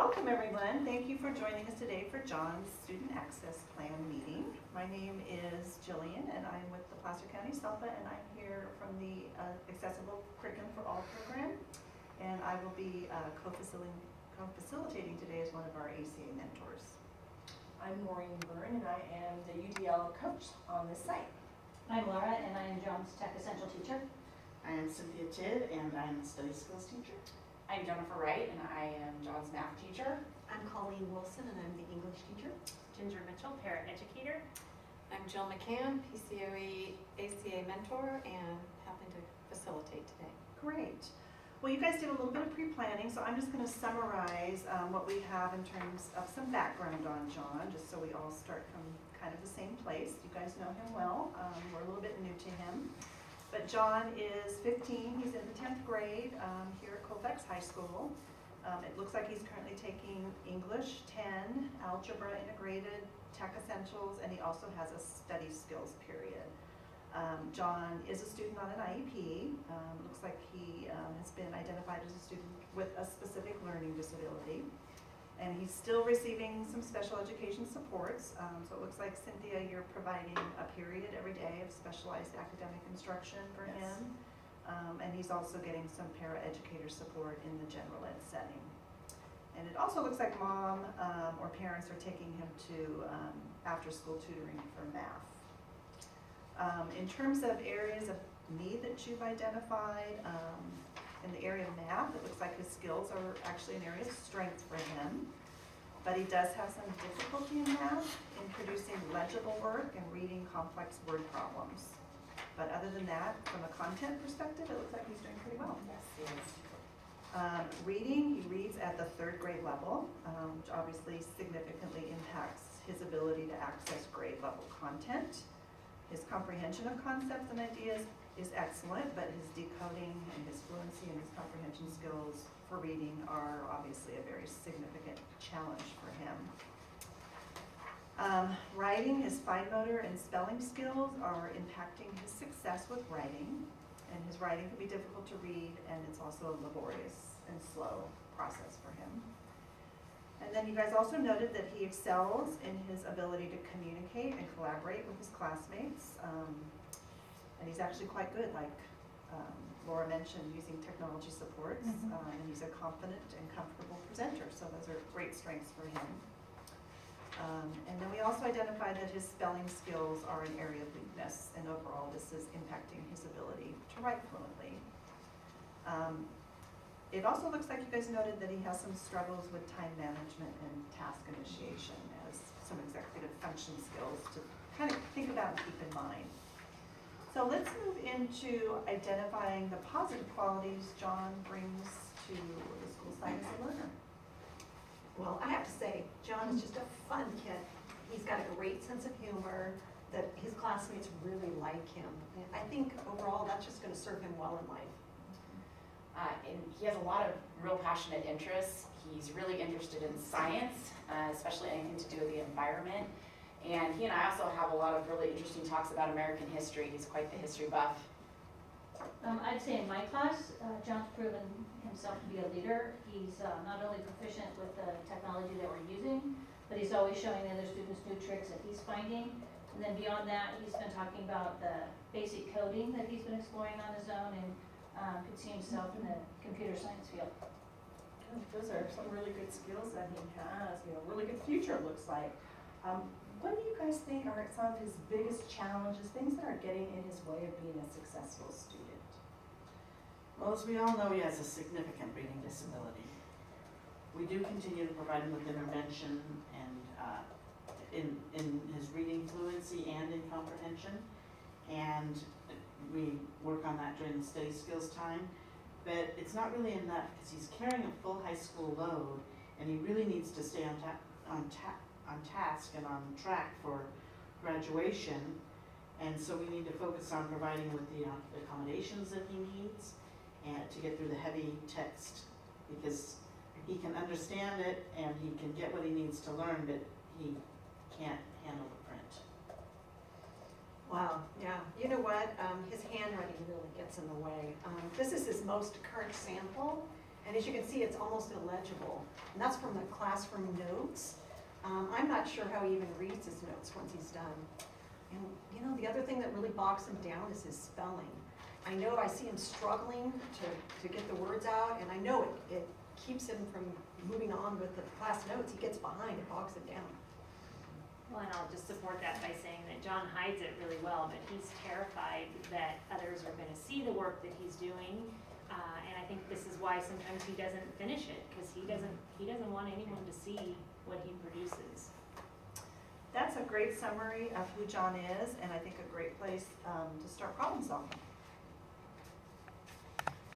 Welcome everyone. Thank you for joining us today for John's Student Access Plan meeting. My name is Jillian and I'm with the Placer County SELPA, and I'm here from the Accessible Curriculum for All program, and I will be co-facilitating today as one of our ACA mentors. I'm Maureen Byrne and I am the UDL coach on this site. I'm Laura and I am John's Tech Essential teacher. I am Cynthia Tidd and I'm the Study Skills teacher. I'm Jennifer Wright and I am John's math teacher. I'm Colleen Wilson and I'm the English teacher. Ginger Mitchell, paraeducator. I'm Jill McCann, PCOE ACA mentor, and happen to facilitate today. Great. Well, you guys did a little bit of pre-planning, so I'm just going to summarize what we have in terms of some background on John, just so we all start from kind of the same place. You guys know him well. We're a little bit new to him. But John is 15. He's in the 10th grade here at Colfax High School. It looks like he's currently taking English 10, Algebra Integrated, Tech Essentials, and he also has a Study Skills period. John is a student on an IEP. Looks like he has been identified as a student with a specific learning disability. And he's still receiving some special education supports. So it looks like, Cynthia, you're providing a period every day of specialized academic instruction for him. And he's also getting some paraeducator support in the general ed setting. And it also looks like mom or parents are taking him to after-school tutoring for math. In terms of areas of need that you've identified, in the area of math, it looks like his skills are actually an area of strength for him, but he does have some difficulty in math in producing legible work and reading complex word problems. But other than that, from a content perspective, it looks like he's doing pretty well. Yes, he is. Reading, he reads at the 3rd grade level, which obviously significantly impacts his ability to access grade level content. His comprehension of concepts and ideas is excellent, but his decoding and his fluency and his comprehension skills for reading are obviously a very significant challenge for him. Writing, his fine motor and spelling skills are impacting his success with writing, and his writing can be difficult to read, and it's also a laborious and slow process for him. And then you guys also noted that he excels in his ability to communicate and collaborate with his classmates. And he's actually quite good, like Laura mentioned, using technology supports. And he's a confident and comfortable presenter, so those are great strengths for him. And then we also identified that his spelling skills are an area of weakness, and overall this is impacting his ability to write fluently. It also looks like you guys noted that he has some struggles with time management and task initiation as some executive function skills to kind of think about and keep in mind. So let's move into identifying the positive qualities John brings to the school site as a learner. Well, I have to say, John is just a fun kid. He's got a great sense of humor, that his classmates really like him. And I think overall that's just going to serve him well in life. And he has a lot of real passionate interests. He's really interested in science, especially anything to do with the environment. And he and I also have a lot of really interesting talks about American history. He's quite the history buff. I'd say in my class, John's proven himself to be a leader. He's not only proficient with the technology that we're using, but he's always showing the other students new tricks that he's finding. And then beyond that, he's been talking about the basic coding that he's been exploring on his own, and could see himself in the computer science field. Those are some really good skills that he has, really good future it looks like. What do you guys think are some of his biggest challenges, things that are getting in his way of being a successful student? Well, as we all know, he has a significant reading disability. We do continue to provide him with intervention and in his reading fluency and in comprehension, and we work on that during the study skills time. But it's not really enough because he's carrying a full high school load, and he really needs to stay on task and on track for graduation. And so we need to focus on providing with the accommodations that he needs and to get through the heavy text, because he can understand it and he can get what he needs to learn, but he can't handle the print. Wow, yeah. You know what? His handwriting really gets in the way. This is his most current sample, And as you can see, it's almost illegible. And that's from the classroom notes. I'm not sure how he even reads his notes once he's done. And you know, the other thing that really bogs him down is his spelling. I know I see him struggling to get the words out, and I know it keeps him from moving on with the class notes. He gets behind, it bogs him down. Well, and I'll just support that by saying that John hides it really well, but he's terrified that others are gonna see the work that he's doing. And I think this is why sometimes he doesn't finish it, because he doesn't want anyone to see what he produces. That's a great summary of who John is, and I think a great place to start problem solving.